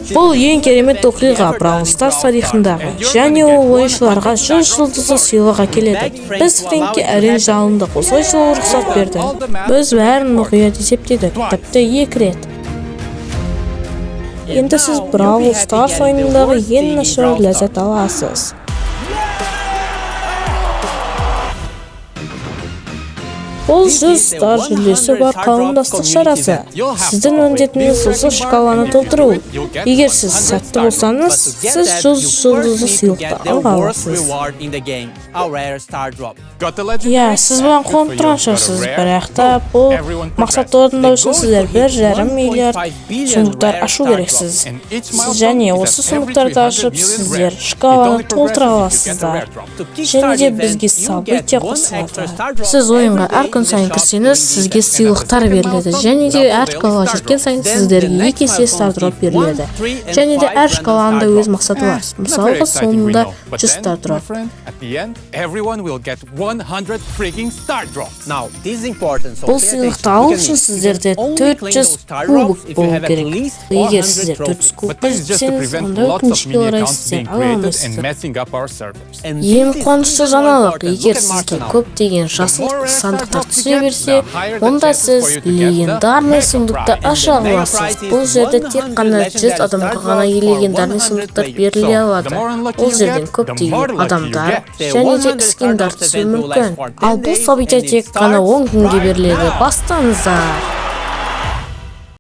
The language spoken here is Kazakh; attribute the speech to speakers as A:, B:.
A: Бұл ең керемет оқиға Бравл Старс тарихындағы, және ол ойыншыларға 100 жұлдызды сыйлық әкеледі. Біз Фрэнкке әрең жалындық, осылайша ол рұқсат берді. Біз бәрін мұқият есептедік, тіпті 2 рет. Енді сіз Бравл Старс ойынындағы ең нашар ләззат аласыз. Бұл 100 стар жүлдесі бар қауымдастық шарасы. Сіздің міндетіңіз осы шкаланы толтыру. Егер сіз сәтті болсаңыз, сіз 100 жұлдызды сыйлықты ала аласыз. Сіз бұған қуанып тұрған шығарсыз, бірақ та бұл мақсатты орындау үшін сіздер 1,5 миллиард сундуктар ашу керексіз. Және осы сундуктарды ашып, сіздер шкаланы толтыра аласыздар. Және де бізге события қосылады. Сіз ойынға әр күн сайын кірсеңіз, сізге сыйлықтар беріледі. Және де әр шкалаға жеткен сайын сіздерге 2 есе стардроп беріледі. Және де әр шкаланың да өз мақсаты бар. Мысалға, соңында 100 стардроп. Бұл сыйлықты алу үшін сіздерде 400 кубок болу керек. Егер сіздер 400 кубокқа жетсеңіз, онда өкінішке орай сіздер ала алмайсыздар. Ең қуанышты жаңалық, егер сізге көптеген жасыл сандықтар түсе берсе, онда сіз легендарный сундукты аша аласыз. Бұл жерде тек қана 100 адамға ғана легендарный сундуктар беріле алады. Ол жерден көптеген адамдар және де скиндар түсуі мүмкін. Ал бұл события тек қана 10 күнге беріледі. Бастаңыздар!